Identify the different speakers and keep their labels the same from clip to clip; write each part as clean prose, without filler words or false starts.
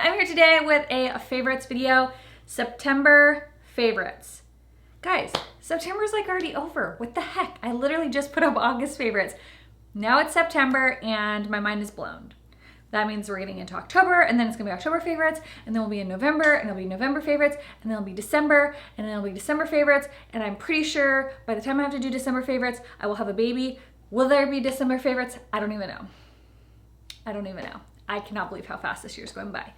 Speaker 1: I'm here today with a favorites video, September favorites. Guys, September's like already over. What the heck? I literally just put up August favorites. Now it's September and my mind is blown. That means we're getting into October, and then it's gonna be October favorites, and then we'll be in November, and it'll be November favorites, and then it'll be December, and then it'll be December favorites, and I'm pretty sure by the time I have to do December favorites, I will have a baby. Will there be December favorites? I don't even know. I don't even know. I cannot believe how fast this year's going by.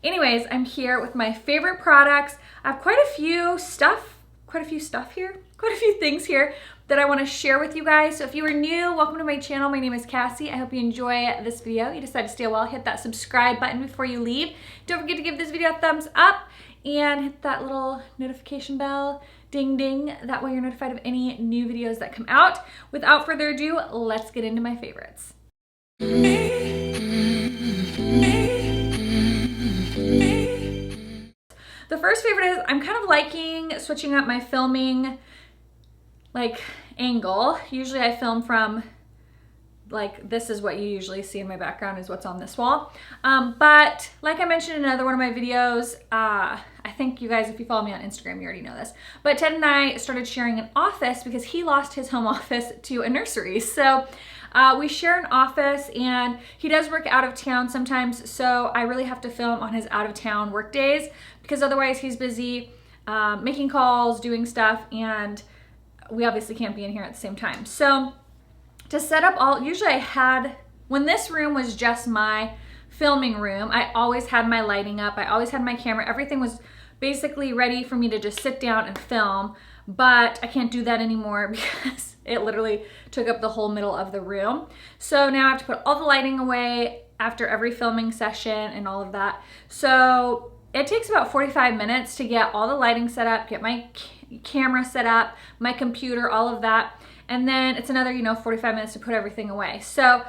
Speaker 1: Anyways, I'm here with my favorite products. I have quite a few things here that I want to share with you guys. So if you are new, welcome to my channel. My name is Cassie. I hope you enjoy this video. You decide to stay a while, hit that subscribe button before you leave. Don't forget to give this video a thumbs up and hit that little notification bell, ding ding. That way you're notified of any new videos that come out. Without further ado, let's get into my favorites. The first favorite is I'm kind of liking switching up my filming angle. Usually I film from this is what you usually see in my background is what's on this wall. But like I mentioned in another one of my videos, I think you guys, if you follow me on Instagram, you already know this, but Ted and I started sharing an office because he lost his home office to a nursery. So we share an office and he does work out of town sometimes. So I really have to film on his out of town work days because otherwise he's busy making calls, doing stuff, and we obviously can't be in here at the same time. So to set up usually when this room was just my filming room, I always had my lighting up, I always had my camera, everything was basically ready for me to just sit down and film, but I can't do that anymore because it literally took up the whole middle of the room. So now I have to put all the lighting away after every filming session and all of that. So it takes about 45 minutes to get all the lighting set up, get my camera set up, my computer, all of that. And then it's another, 45 minutes to put everything away. So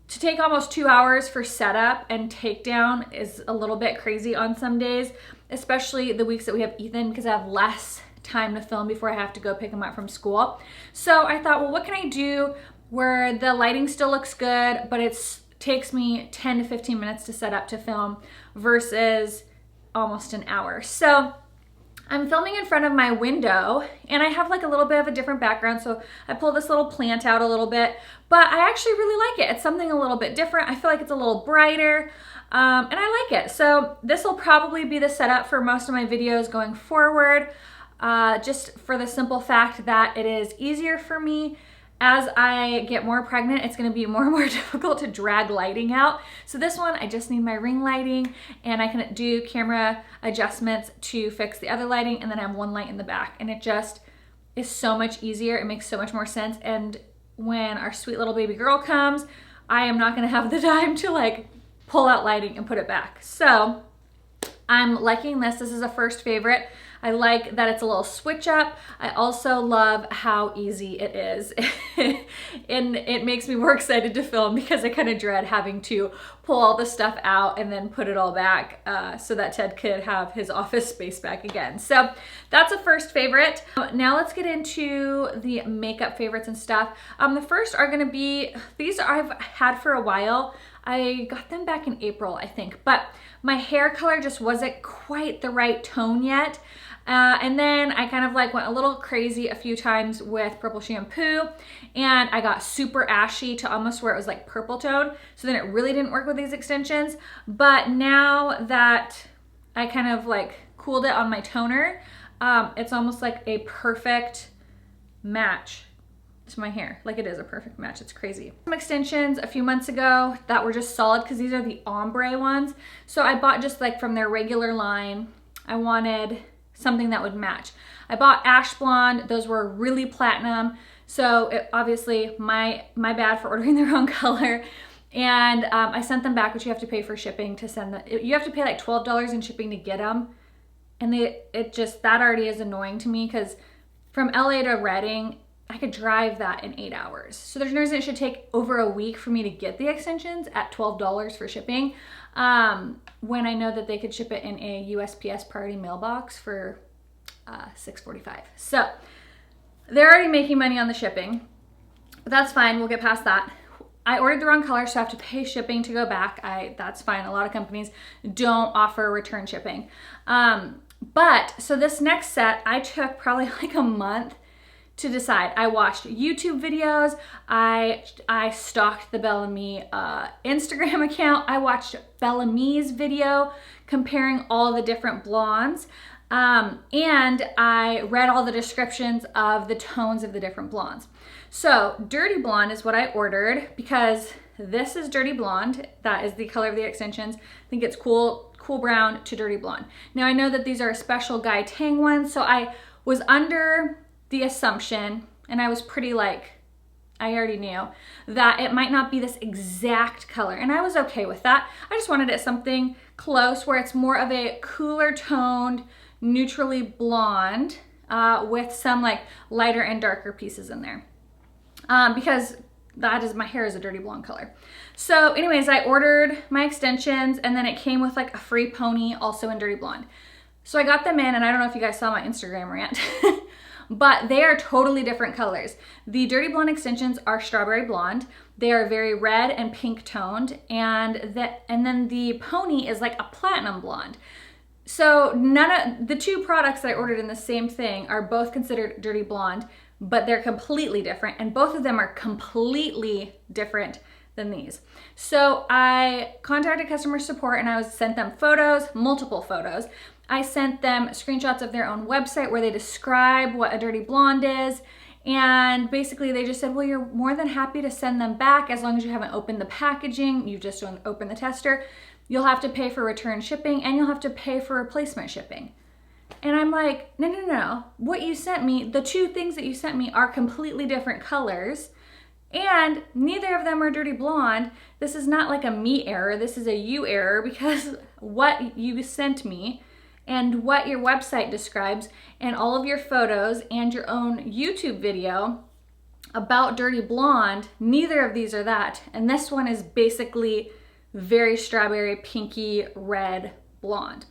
Speaker 1: to take almost 2 hours for setup and takedown is a little bit crazy on some days, especially the weeks that we have Ethan, because I have less time to film before I have to go pick him up from school. So I thought, well, what can I do where the lighting still looks good, but it takes me 10 to 15 minutes to set up to film versus almost an hour. So I'm filming in front of my window and I have a little bit of a different background. So I pull this little plant out a little bit, but I actually really like it. It's something a little bit different. I feel like it's a little brighter and I like it. So this will probably be the setup for most of my videos going forward, just for the simple fact that it is easier for me. As I get more pregnant, it's gonna be more and more difficult to drag lighting out. So this one, I just need my ring lighting and I can do camera adjustments to fix the other lighting, and then I have one light in the back, and it just is so much easier. It makes so much more sense. And when our sweet little baby girl comes, I am not gonna have the time to pull out lighting and put it back. So I'm liking this. This is a first favorite. I like that it's a little switch up. I also love how easy it is. And it makes me more excited to film because I kind of dread having to pull all the stuff out and then put it all back so that Ted could have his office space back again. So that's a first favorite. Now let's get into the makeup favorites and stuff. The first are gonna be, these I've had for a while. I got them back in April, I think, but my hair color just wasn't quite the right tone yet. And then I kind of went a little crazy a few times with purple shampoo, and I got super ashy to almost where it was purple tone. So then it really didn't work with these extensions. But now that I kind of cooled it on my toner, it's almost like a perfect match to my hair. It is a perfect match. It's crazy. Some extensions a few months ago that were just solid because these are the ombre ones. So I bought just from their regular line. I wanted something that would match. I bought ash blonde. Those were really platinum. So obviously my bad for ordering the wrong color. And I sent them back, which you have to pay for shipping to send them. You have to pay $12 in shipping to get them. And that already is annoying to me because from LA to Redding, I could drive that in 8 hours. So there's no reason it should take over a week for me to get the extensions at $12 for shipping, when I know that they could ship it in a USPS priority mailbox for $6.45. So they're already making money on the shipping, but that's fine. We'll get past that. I ordered the wrong color, so I have to pay shipping to go back. That's fine. A lot of companies don't offer return shipping. But so this next set, I took probably like a month to decide. I watched YouTube videos. I stalked the Bellami Instagram account. I watched Bellami's video comparing all the different blondes. And I read all the descriptions of the tones of the different blondes. So Dirty Blonde is what I ordered because this is Dirty Blonde. That is the color of the extensions. I think it's cool brown to Dirty Blonde. Now I know that these are a special Guy Tang ones, so I was under the assumption, and I was pretty like, I already knew that it might not be this exact color, and I was okay with that. I just wanted it something close where it's more of a cooler toned, neutrally blonde with some like lighter and darker pieces in there because my hair is a dirty blonde color. So anyways, I ordered my extensions, and then it came with like a free pony also in Dirty Blonde. So I got them in, and I don't know if you guys saw my Instagram rant, but they are totally different colors. The Dirty Blonde extensions are strawberry blonde. They are very red and pink toned, and then the pony is like a platinum blonde. So the two products that I ordered in the same thing are both considered Dirty Blonde, but they're completely different, and both of them are completely different than these. So I contacted customer support, and I sent them photos, multiple photos. I sent them screenshots of their own website where they describe what a Dirty Blonde is, and basically they just said, well, you're more than happy to send them back as long as you haven't opened the packaging, you just don't open the tester. You'll have to pay for return shipping, and you'll have to pay for replacement shipping. And I'm like, no. What you sent me, the two things that you sent me are completely different colors, and neither of them are Dirty Blonde. This is not like a me error. This is a you error, because what you sent me and what your website describes and all of your photos and your own YouTube video about Dirty Blonde, neither of these are that. And this one is basically very strawberry, pinky, red blonde.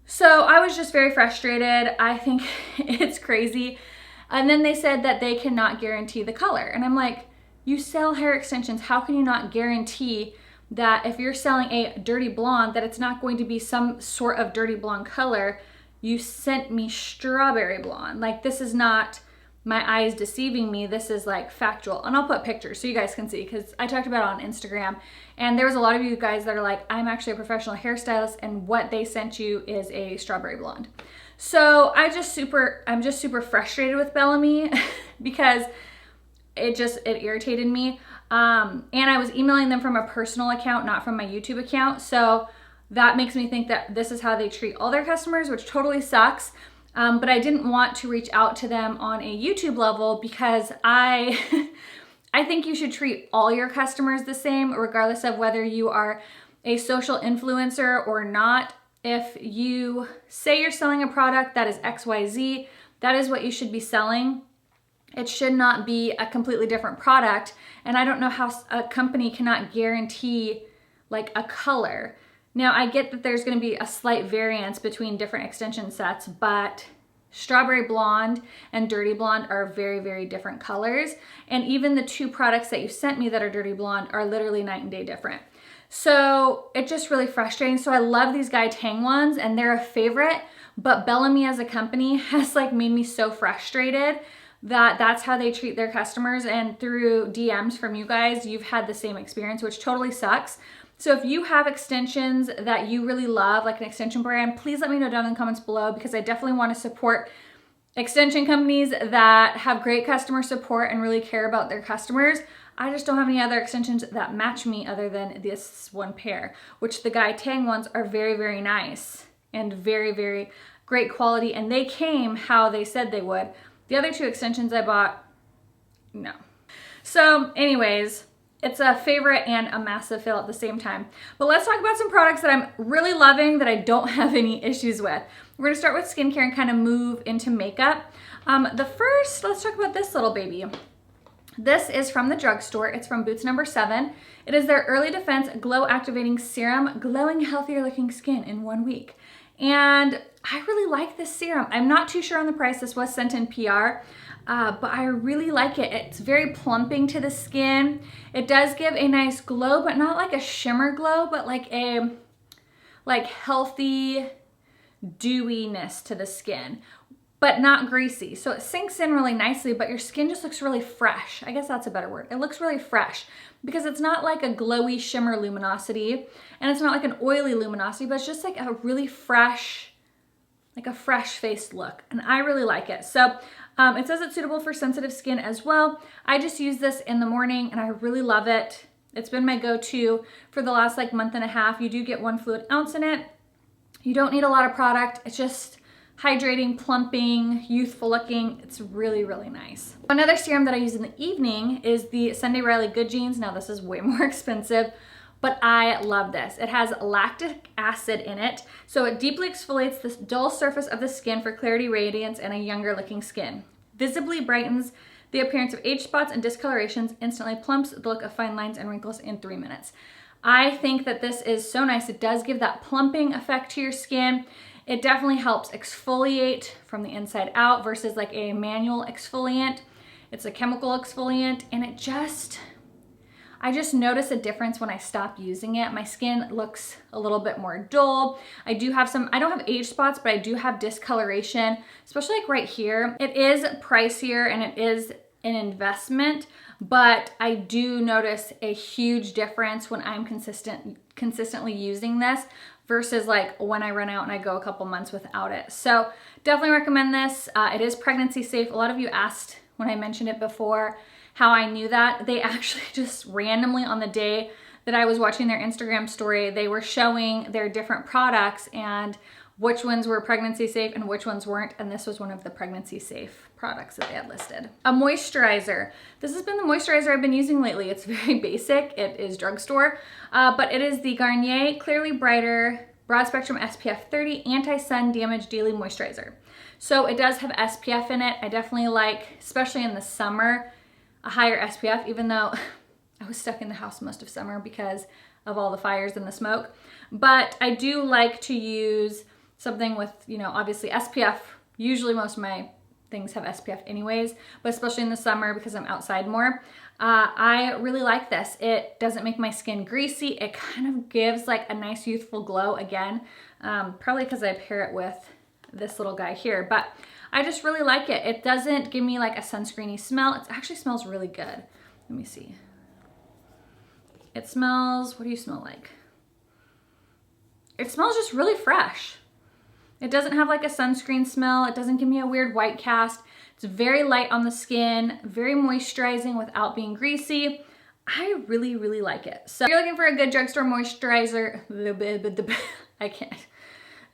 Speaker 1: So I was just very frustrated. I think it's crazy. And then they said that they cannot guarantee the color. And I'm like, you sell hair extensions. How can you not guarantee that if you're selling a dirty blonde, that it's not going to be some sort of dirty blonde color? You sent me strawberry blonde. Like, this is not my eyes deceiving me. This is like factual. And I'll put pictures so you guys can see, because I talked about it on Instagram, and there was a lot of you guys that are like, I'm actually a professional hairstylist, and what they sent you is a strawberry blonde. So I'm just super frustrated with Bellami because it irritated me. And I was emailing them from a personal account, not from my YouTube account. So that makes me think that this is how they treat all their customers, which totally sucks. But I didn't want to reach out to them on a YouTube level because I think you should treat all your customers the same, regardless of whether you are a social influencer or not. If you say you're selling a product that is XYZ, that is what you should be selling. It should not be a completely different product. And I don't know how a company cannot guarantee like a color. Now, I get that there's going to be a slight variance between different extension sets, but strawberry blonde and dirty blonde are very, very different colors. And even the two products that you sent me that are dirty blonde are literally night and day different. So it's just really frustrating. So I love these Guy Tang ones, and they're a favorite, but Bellami as a company has like made me so frustrated that that's how they treat their customers. And through DMs from you guys, you've had the same experience, which totally sucks. So if you have extensions that you really love, like an extension brand, please let me know down in the comments below, because I definitely want to support extension companies that have great customer support and really care about their customers. I just don't have any other extensions that match me other than this one pair, which the Guy Tang ones are very, very nice and very, very great quality. And they came how they said they would. The other two extensions I bought, no. So anyways, it's a favorite and a massive fail at the same time. But let's talk about some products that I'm really loving that I don't have any issues with. We're gonna start with skincare and kind of move into makeup. Let's talk about this little baby. This is from the drugstore. It's from Boots No. 7. It is their Early Defense Glow Activating Serum, glowing healthier looking skin in 1 week. And I really like this serum. I'm not too sure on the price. This was sent in PR. but I really like it. It's very plumping to the skin. It does give a nice glow, but not like a shimmer glow, but like a healthy dewiness to the skin, but not greasy. So it sinks in really nicely, but your skin just looks really fresh. I guess that's a better word. It looks really fresh because it's not like a glowy shimmer luminosity, and it's not like an oily luminosity, but it's just like a really fresh, like a fresh faced look. And I really like it. So it says it's suitable for sensitive skin as well. I just use this in the morning and I really love it. It's been my go-to for the last like month and a half. You do get 1 fluid ounce in it. You don't need a lot of product. It's just hydrating, plumping, youthful looking. It's really, really nice. Another serum that I use in the evening is the Sunday Riley Good Genes. Now this is way more expensive, but I love this. It has lactic acid in it, so it deeply exfoliates the dull surface of the skin for clarity, radiance, and a younger looking skin. Visibly brightens the appearance of age spots and discolorations, instantly plumps the look of fine lines and wrinkles in 3 minutes. I think that this is so nice. It does give that plumping effect to your skin. It definitely helps exfoliate from the inside out versus like a manual exfoliant. It's a chemical exfoliant, and I just notice a difference when I stop using it. My skin looks a little bit more dull. I don't have age spots, but I do have discoloration, especially like right here. It is pricier and it is an investment, but I do notice a huge difference when I'm consistently using this versus like when I run out and I go a couple months without it. So definitely recommend this. It is pregnancy safe. A lot of you asked when I mentioned it before how I knew that. They actually just randomly on the day that I was watching their Instagram story, they were showing their different products and which ones were pregnancy safe and which ones weren't, and this was one of the pregnancy safe products that they had listed. A moisturizer. This has been the moisturizer I've been using lately. It's very basic. It is drugstore, but it is the Garnier Clearly Brighter Broad Spectrum SPF 30 Anti-Sun Damage Daily Moisturizer. So it does have SPF in it. I definitely like, especially in the summer, a higher SPF, even though I was stuck in the house most of summer because of all the fires and the smoke. But I do like to use something with, you know, obviously SPF. Usually most of my things have SPF anyways, but especially in the summer because I'm outside more. I really like this. It doesn't make my skin greasy. It kind of gives like a nice youthful glow again, probably because I pair it with this little guy here, but I just really like it. It doesn't give me like a sunscreeny smell. It actually smells really good. Let me see. It smells, what do you smell like? It smells just really fresh. It doesn't have like a sunscreen smell. It doesn't give me a weird white cast. It's very light on the skin, very moisturizing without being greasy. I really, really like it. So if you're looking for a good drugstore moisturizer, I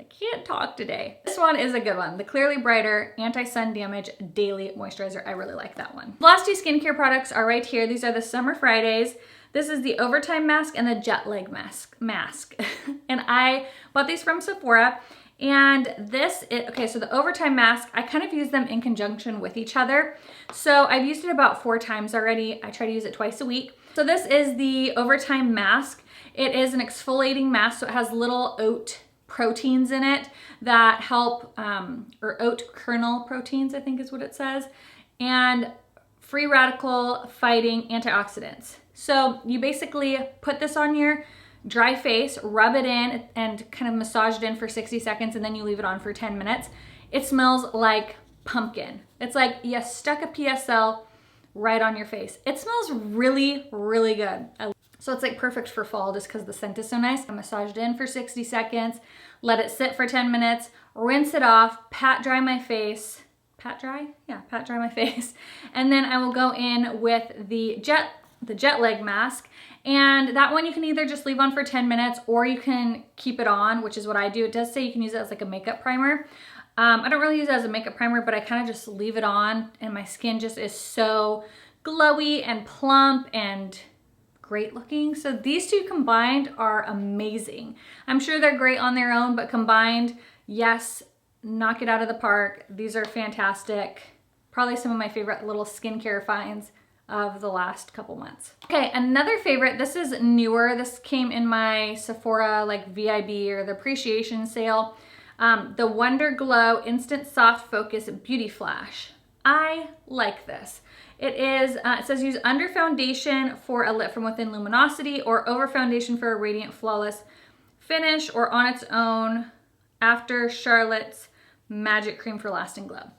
Speaker 1: can't talk today. This one is a good one. The Clearly Brighter Anti-Sun Damage Daily Moisturizer. I really like that one. The last two skincare products are right here. These are the Summer Fridays. This is the Overtime Mask and the Jet Lag Mask. And I bought these from Sephora. And okay, so the Overtime Mask, I kind of use them in conjunction with each other. So I've used it about 4 times already. I try to use it twice a week. So this is the Overtime Mask. It is an exfoliating mask, so it has little oat proteins in it that help, or oat kernel proteins, I think is what it says, and free radical fighting antioxidants. So you basically put this on your dry face, rub it in and kind of massage it in for 60 seconds, and then you leave it on for 10 minutes. It smells like pumpkin. It's like you stuck a PSL right on your face. It smells really, really good. So it's like perfect for fall just because the scent is so nice. I massaged in for 60 seconds, let it sit for 10 minutes, rinse it off, pat dry my face. Pat dry? Yeah, pat dry my face. And then I will go in with the jet lag mask. And that one you can either just leave on for 10 minutes or you can keep it on, which is what I do. It does say you can use it as like a makeup primer. I don't really use it as a makeup primer, but I kind of just leave it on and my skin just is so glowy and plump and great looking. So these two combined are amazing. I'm sure they're great on their own, but combined, yes, knock it out of the park. These are fantastic. Probably some of my favorite little skincare finds of the last couple months. Okay, another favorite, this is newer. This came in my Sephora like VIB or the appreciation sale. The Wonder Glow Instant Soft Focus Beauty Flash. I like this. It is, it says use under foundation for a lit from within luminosity or over foundation for a radiant flawless finish or on its own after Charlotte's Magic Cream for lasting glow.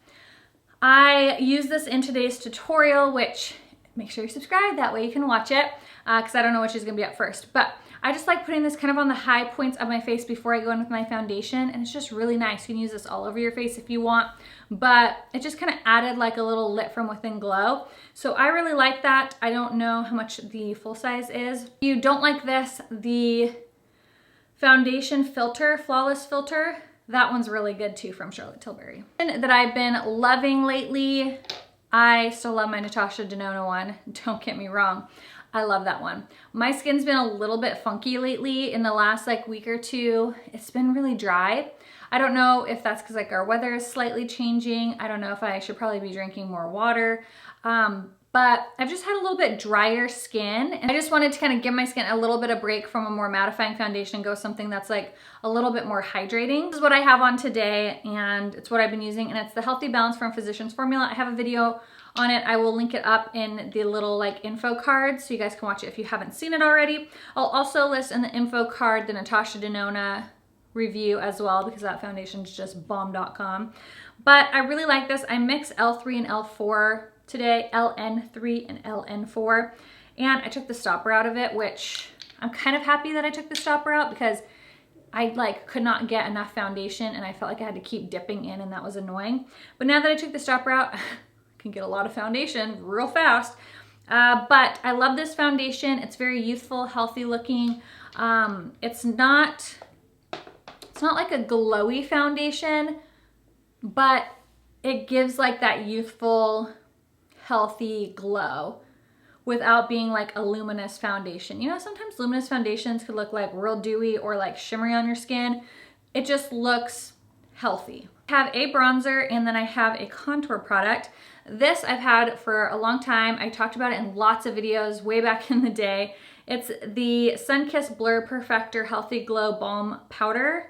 Speaker 1: I use this in today's tutorial, which make sure you subscribe, that way you can watch it, because I don't know which is gonna be up first. But I just like putting this kind of on the high points of my face before I go in with my foundation, and it's just really nice. You can use this all over your face if you want, but it just kind of added like a little lit from within glow. So I really like that. I don't know how much the full size is. If you don't like this, the foundation filter, flawless filter, that one's really good too from Charlotte Tilbury. That I've been loving lately, I still love my Natasha Denona one, don't get me wrong. I love that one. My skin's been a little bit funky lately in the last like week or two. It's been really dry. I don't know if that's because like our weather is slightly changing. I don't know if I should probably be drinking more water. But I've just had a little bit drier skin, and I just wanted to kind of give my skin a little bit of break from a more mattifying foundation and go something that's like a little bit more hydrating. This is what I have on today, and it's what I've been using, and it's the Healthy Balance from Physicians Formula. I have a video on it. I will link it up in the little like info card so you guys can watch it if you haven't seen it already. I'll also list in the info card the Natasha Denona review as well, because that foundation's just bomb.com. But I really like this. I mix L3 and L4 today, LN3 and LN4, and I took the stopper out of it, which I'm kind of happy that I took the stopper out because I like could not get enough foundation and I felt like I had to keep dipping in, and that was annoying. But now that I took the stopper out, I can get a lot of foundation real fast. But I love this foundation. It's very youthful, healthy looking. It's not like a glowy foundation, but it gives like that youthful, healthy glow without being like a luminous foundation. You know, sometimes luminous foundations could look like real dewy or like shimmery on your skin. It just looks healthy. I have a bronzer, and then I have a contour product. This I've had for a long time. I talked about it in lots of videos way back in the day. It's the Sunkissed Blur Perfector Healthy Glow Balm Powder.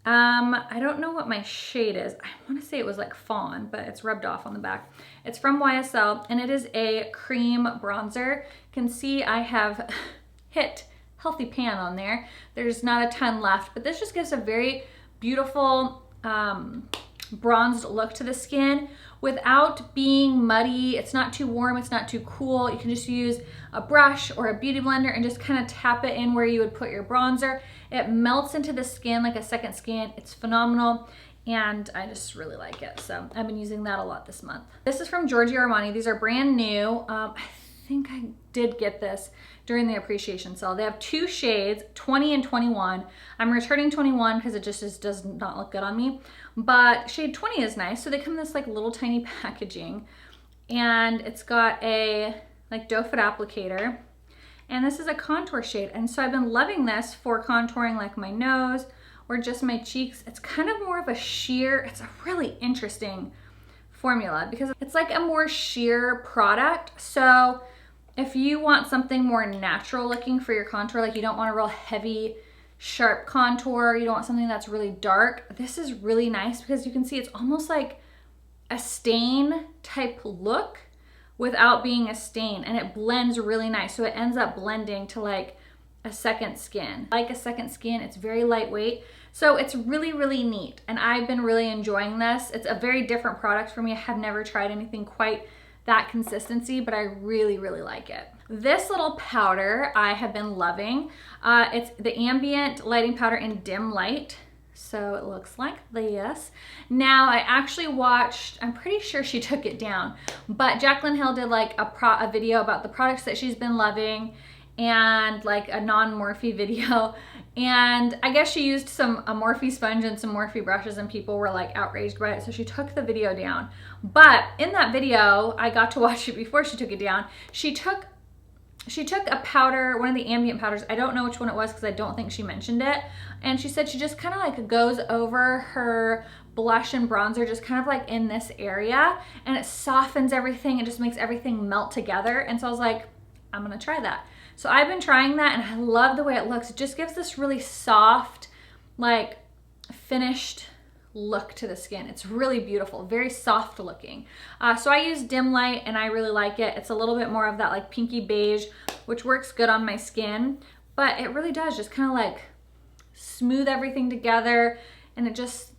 Speaker 1: I don't know what my shade is. I want to say it was like fawn, but it's rubbed off on the back. It's from YSL, and it is a cream bronzer. You can see I have hit Healthy Pan on there. There's not a ton left, but this just gives a very beautiful bronzed look to the skin without being muddy. It's not too warm, it's not too cool. You can just use a brush or a beauty blender and just kind of tap it in where you would put your bronzer. It melts into the skin like a second skin. It's phenomenal, and I just really like it. So I've been using that a lot this month. This is from Giorgio Armani. These are brand new. I think I did get this during the appreciation sale. They have two shades, 20 and 21. I'm returning 21 because it just does not look good on me. But shade 20 is nice. So they come in this like little tiny packaging, and it's got a like doe foot applicator. And this is a contour shade. And so I've been loving this for contouring like my nose or just my cheeks. It's kind of more of a sheer, it's a really interesting formula because it's like a more sheer product. So if you want something more natural looking for your contour, like you don't want a real heavy, sharp contour, you don't want something that's really dark, this is really nice because you can see it's almost like a stain type look without being a stain, and it blends really nice. So it ends up blending to like a second skin. Like a second skin, it's very lightweight. So it's really, really neat. And I've been really enjoying this. It's a very different product for me. I have never tried anything quite that consistency, but I really, really like it. This little powder I have been loving. It's the Ambient Lighting Powder in Dim Light. So it looks like this. Now I actually watched, I'm pretty sure she took it down, but Jaclyn Hill did like a video about the products that she's been loving, and like a non-Morphe video. And I guess she used a Morphe sponge and some Morphe brushes, and people were like outraged by it. So she took the video down. But in that video, I got to watch it before she took it down. She took a powder, one of the ambient powders. I don't know which one it was because I don't think she mentioned it. And she said she just kind of like goes over her blush and bronzer, just kind of like in this area, and it softens everything. It just makes everything melt together. And so I was like, I'm gonna try that. So I've been trying that, and I love the way it looks. It just gives this really soft, like finished look to the skin. It's really beautiful, very soft looking. So I use dim light and I really like it. It's a little bit more of that like pinky beige, which works good on my skin, but it really does just kind of like smooth everything together, and it just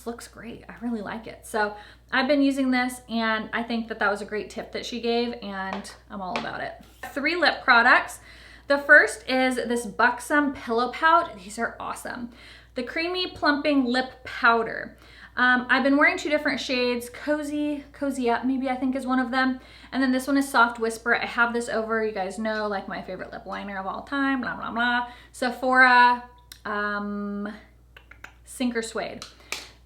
Speaker 1: looks great. I really like it. So I've been using this, and I think that was a great tip that she gave, and I'm all about it. 3 lip products. The first is this Buxom Pillow Pout. These are awesome. The Creamy Plumping Lip Powder. I've been wearing 2 different shades. Cozy Up, maybe, I think is one of them. And then this one is Soft Whisper. I have this over, you guys know, like my favorite lip liner of all time, blah, blah, blah. Sephora Sinker Suede.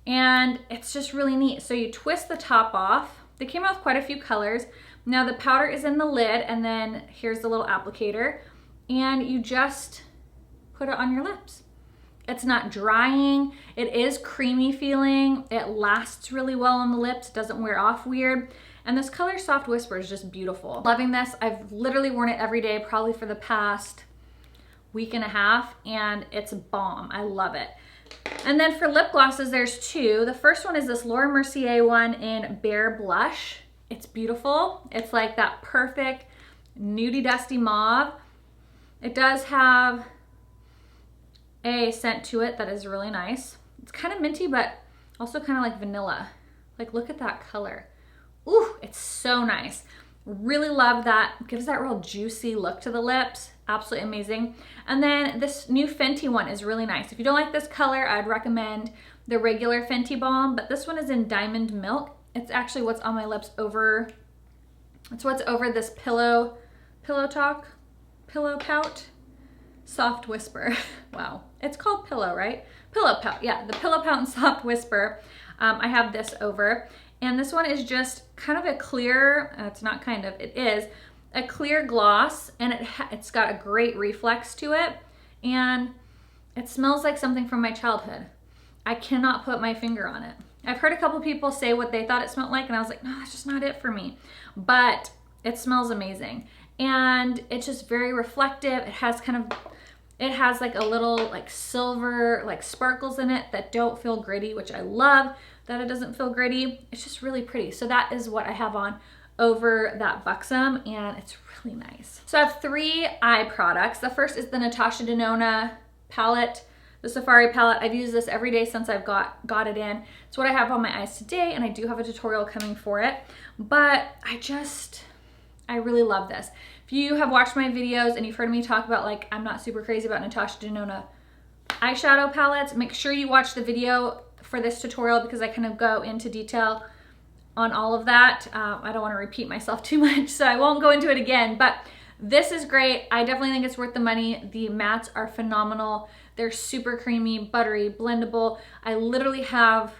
Speaker 1: And it's just really neat. So you twist the top off. They came out with quite a few colors. Now the powder is in the lid, and then here's the little applicator, and you just put it on your lips. It's not drying. It is creamy feeling. It lasts really well on the lips. It doesn't wear off weird. And this color Soft Whisper is just beautiful. Loving this. I've literally worn it every day, probably for the past week and a half, and it's a bomb. I love it. And then for lip glosses, there's 2. The first one is this Laura Mercier one in Bare Blush. It's beautiful. It's like that perfect nudie dusty mauve. It does have a scent to it that is really nice. It's kind of minty, but also kind of like vanilla. Like, look at that color. Ooh, it's so nice. Really love that. It gives that real juicy look to the lips. Absolutely amazing. And then this new Fenty one is really nice. If you don't like this color, I'd recommend the regular Fenty Balm, but this one is in Diamond Milk. It's actually what's on my lips over, it's what's over this Pillow Pout, Soft Whisper. Wow, it's called Pillow, right? Pillow Pout, yeah, the Pillow Pout and Soft Whisper. I have this over, and this one is just kind of a clear, it's not kind of, it is a clear gloss, and it's got a great reflex to it, and it smells like something from my childhood. I cannot put my finger on it. I've heard a couple people say what they thought it smelled like, and I was like, no, that's just not it for me. But it smells amazing, and it's just very reflective. It has like a little like silver like sparkles in it that don't feel gritty, which I love that it doesn't feel gritty. It's just really pretty. So that is what I have on over that Buxom, and it's really nice. So I have 3 eye products. The first is the Natasha Denona palette, the Safari palette. I've used this every day since I've got it in. It's what I have on my eyes today, and I do have a tutorial coming for it, but I really love this. If you have watched my videos and you've heard me talk about, like, I'm not super crazy about Natasha Denona eyeshadow palettes, make sure you watch the video for this tutorial, because I kind of go into detail on all of that. I don't want to repeat myself too much, so I won't go into it again, but this is great. I definitely think it's worth the money. The mattes are phenomenal. They're super creamy, buttery, blendable. I literally have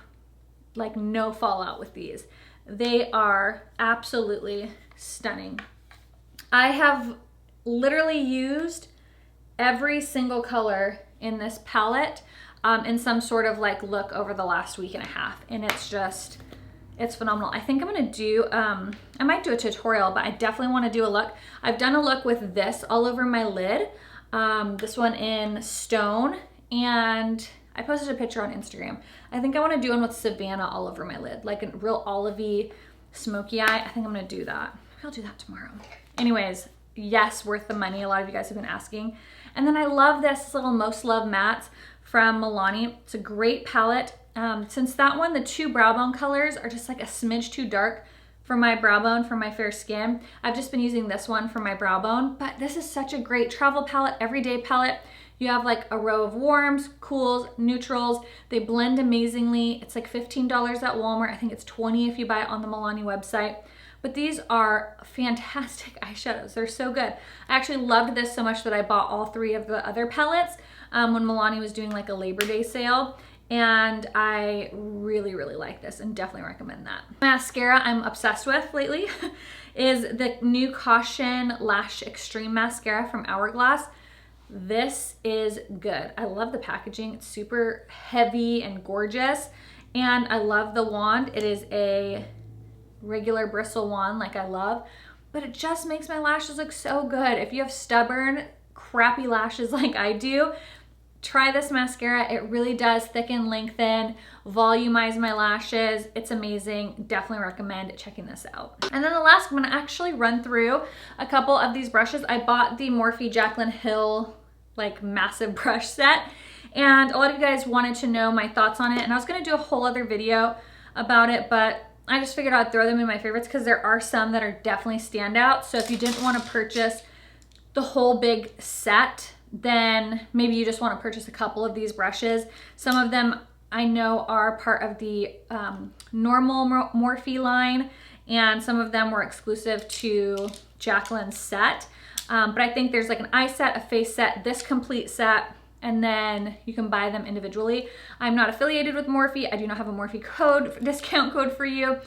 Speaker 1: like no fallout with these. They are absolutely stunning. I have literally used every single color in this palette in some sort of like look over the last week and a half, and it's phenomenal. I think I'm gonna do, I might do a tutorial, but I definitely wanna do a look. I've done a look with this all over my lid, this one in Stone, and I posted a picture on Instagram. I think I wanna do one with Savannah all over my lid, like a real olivey, smoky eye. I think I'm gonna do that. Maybe I'll do that tomorrow. Anyways, yes, worth the money. A lot of you guys have been asking. And then I love this little Most Love Mattes from Milani. It's a great palette. Since that one, the 2 brow bone colors are just like a smidge too dark for my brow bone, for my fair skin. I've just been using this one for my brow bone, but this is such a great travel palette, everyday palette. You have like a row of warms, cools, neutrals. They blend amazingly. It's like $15 at Walmart. I think it's $20 if you buy it on the Milani website. But these are fantastic eyeshadows. They're so good. I actually loved this so much that I bought all 3 of the other palettes when Milani was doing like a Labor Day sale. And I really, really like this and definitely recommend that. Mascara I'm obsessed with lately is the new Caution Lash Extreme Mascara from Hourglass. This is good. I love the packaging. It's super heavy and gorgeous. And I love the wand. It is a regular bristle wand like I love, but it just makes my lashes look so good. If you have stubborn, crappy lashes like I do, try this mascara. It really does thicken, lengthen, volumize my lashes. It's amazing. Definitely recommend checking this out. And then the last, I'm gonna actually run through a couple of these brushes. I bought the Morphe Jaclyn Hill like massive brush set, and a lot of you guys wanted to know my thoughts on it, and I was gonna do a whole other video about it, but I just figured I'd throw them in my favorites because there are some that are definitely standouts. So if you didn't want to purchase the whole big set, then maybe you just want to purchase a couple of these brushes. Some of them I know are part of the normal Morphe line, and some of them were exclusive to Jaclyn's set. But I think there's like an eye set, a face set, this complete set, and then you can buy them individually. I'm not affiliated with Morphe. I do not have a Morphe code, discount code for you.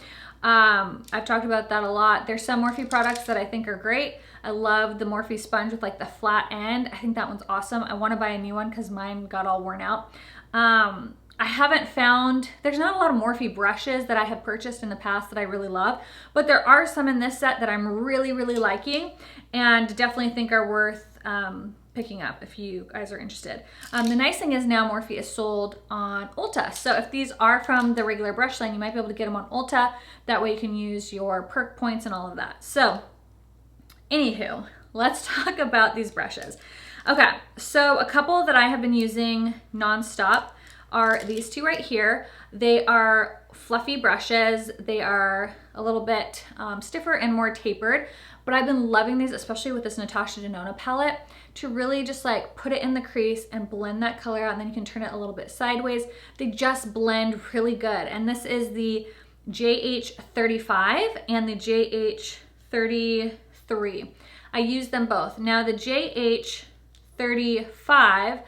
Speaker 1: I've talked about that a lot. There's some Morphe products that I think are great. I love the Morphe sponge with like the flat end. I think that one's awesome. I want to buy a new one because mine got all worn out. I haven't found, there's not a lot of Morphe brushes that I have purchased in the past that I really love, but there are some in this set that I'm really, really liking and definitely think are worth picking up if you guys are interested. The nice thing is now Morphe is sold on Ulta. So if these are from the regular brush line, you might be able to get them on Ulta. That way you can use your perk points and all of that. So anywho, let's talk about these brushes. Okay, so a couple that I have been using nonstop are these two right here. They are fluffy brushes. They are a little bit stiffer and more tapered, but I've been loving these, especially with this Natasha Denona palette, to really just like put it in the crease and blend that color out, and then you can turn it a little bit sideways. They just blend really good. And this is the JH35 and the JH33. I use them both. Now the JH35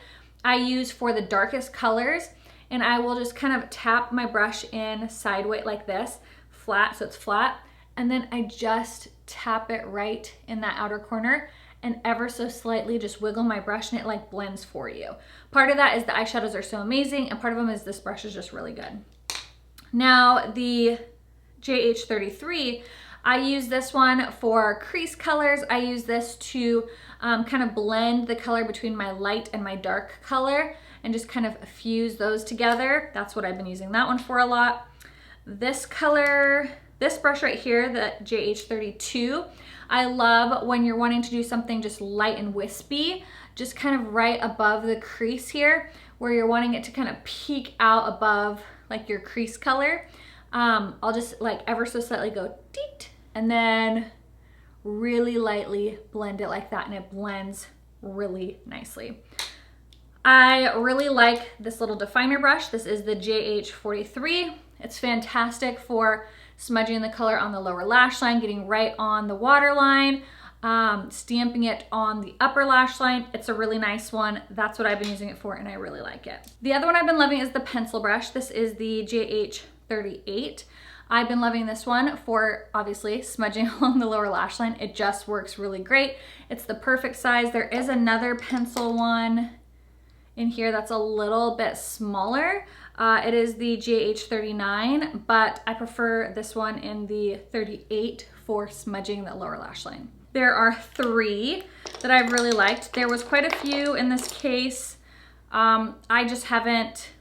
Speaker 1: I use for the darkest colors, and I will just kind of tap my brush in sideways like this, flat, so it's flat, and then I just tap it right in that outer corner and ever so slightly just wiggle my brush and it like blends for you. Part of that is the eyeshadows are so amazing, and part of them is this brush is just really good. Now the JH33, I use this one for crease colors. I use this to kind of blend the color between my light and my dark color and just kind of fuse those together. That's what I've been using that one for a lot. This color, this brush right here, the JH32, I love when you're wanting to do something just light and wispy, just kind of right above the crease here, where you're wanting it to kind of peek out above like your crease color. I'll just like ever so slightly go deet and then really lightly blend it like that, and it blends really nicely. I really like this little definer brush. This is the JH43. It's fantastic for smudging the color on the lower lash line, getting right on the waterline, stamping it on the upper lash line. It's a really nice one. That's what I've been using it for, and I really like it. The other one I've been loving is the pencil brush. This is the JH38. I've been loving this one for obviously smudging along the lower lash line. It just works really great. It's the perfect size. There is another pencil one in here that's a little bit smaller. It is the JH39, but I prefer this one in the 38 for smudging the lower lash line. There are three that I've really liked. There was quite a few in this case. I just haven't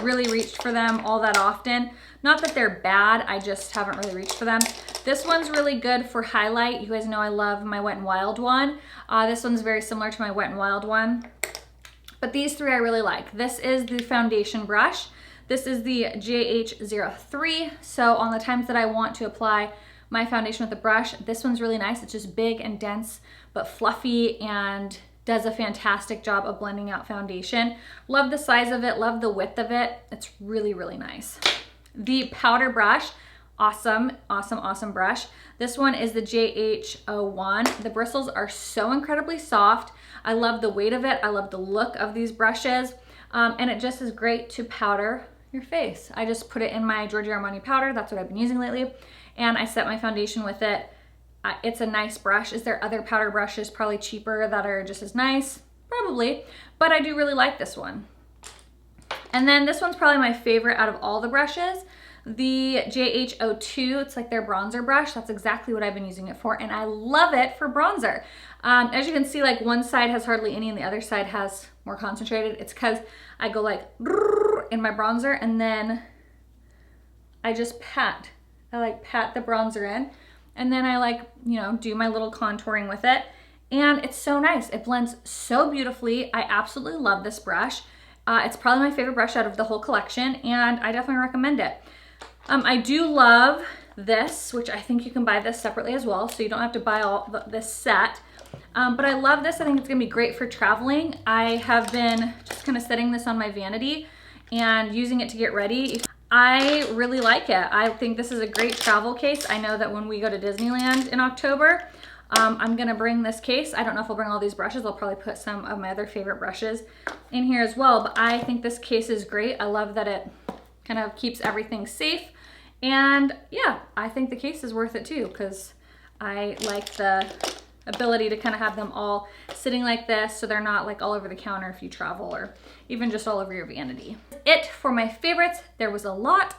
Speaker 1: really reached for them all that often. Not that they're bad, I just haven't really reached for them. This one's really good for highlight. You guys know I love my Wet n Wild one. This one's very similar to my Wet n Wild one. But these three I really like. This is the foundation brush. This is the JH03. So on the times that I want to apply my foundation with a brush, this one's really nice. It's just big and dense, but fluffy, and does a fantastic job of blending out foundation. Love the size of it, love the width of it. It's really, really nice. The powder brush, awesome, awesome, awesome brush. This one is the JH01. The bristles are so incredibly soft. I love the weight of it. I love the look of these brushes. And it just is great to powder your face. I just put it in my Giorgio Armani powder. That's what I've been using lately. And I set my foundation with it. It's a nice brush. Is there other powder brushes probably cheaper that are just as nice? Probably, but I do really like this one. And then this one's probably my favorite out of all the brushes. the JH02. It's like their bronzer brush. That's exactly what I've been using it for, and I love it for bronzer. As you can see, like one side has hardly any and the other side has more concentrated. It's because I go like in my bronzer and then I just pat. I like pat the bronzer in and then I like, you know, do my little contouring with it. And it's so nice. It blends so beautifully. I absolutely love this brush. It's probably my favorite brush out of the whole collection and I definitely recommend it. I do love this, which I think you can buy this separately as well, so you don't have to buy all this set. But I love this. I think it's gonna be great for traveling. I have been just kind of setting this on my vanity and using it to get ready. I really like it. I think this is a great travel case. I know that when we go to Disneyland in October, I'm gonna bring this case. I don't know if I'll bring all these brushes. I'll probably put some of my other favorite brushes in here as well, but I think this case is great. I love that it kind of keeps everything safe. And yeah, I think the case is worth it too, because I like the ability to kind of have them all sitting like this so they're not like all over the counter if you travel or even just all over your vanity. It for my favorites. There was a lot.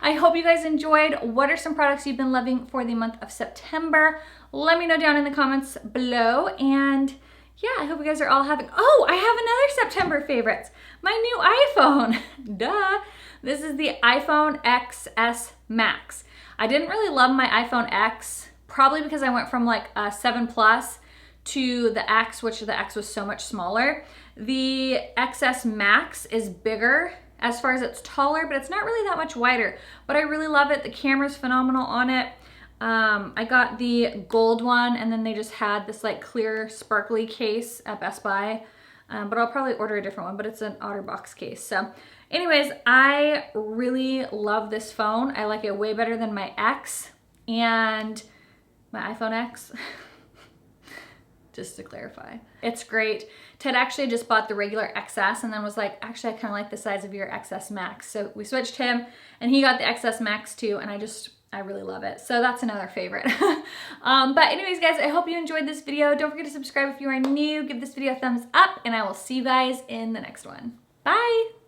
Speaker 1: I hope you guys enjoyed. What are some products you've been loving for the month of September? Let me know down in the comments below. And yeah, I hope you guys are all having, oh, I have another September favorites. My new iPhone, duh. This is the iPhone XS Max. I didn't really love my iPhone X, probably because I went from like a 7 Plus to the X, which the X was so much smaller. The XS Max is bigger as far as it's taller, but it's not really that much wider. But I really love it. The camera's phenomenal on it. I got the gold one, and then they just had this like clear sparkly case at Best Buy. But I'll probably order a different one, but it's an OtterBox case. So anyways, I really love this phone. I like it way better than my X and my iPhone X. Just to clarify. It's great. Ted actually just bought the regular XS and then was like, actually, I kind of like the size of your XS Max. So we switched him and he got the XS Max too, and I really love it. So that's another favorite. But anyways, guys, I hope you enjoyed this video. Don't forget to subscribe if you are new. Give this video a thumbs up, and I will see you guys in the next one. Bye.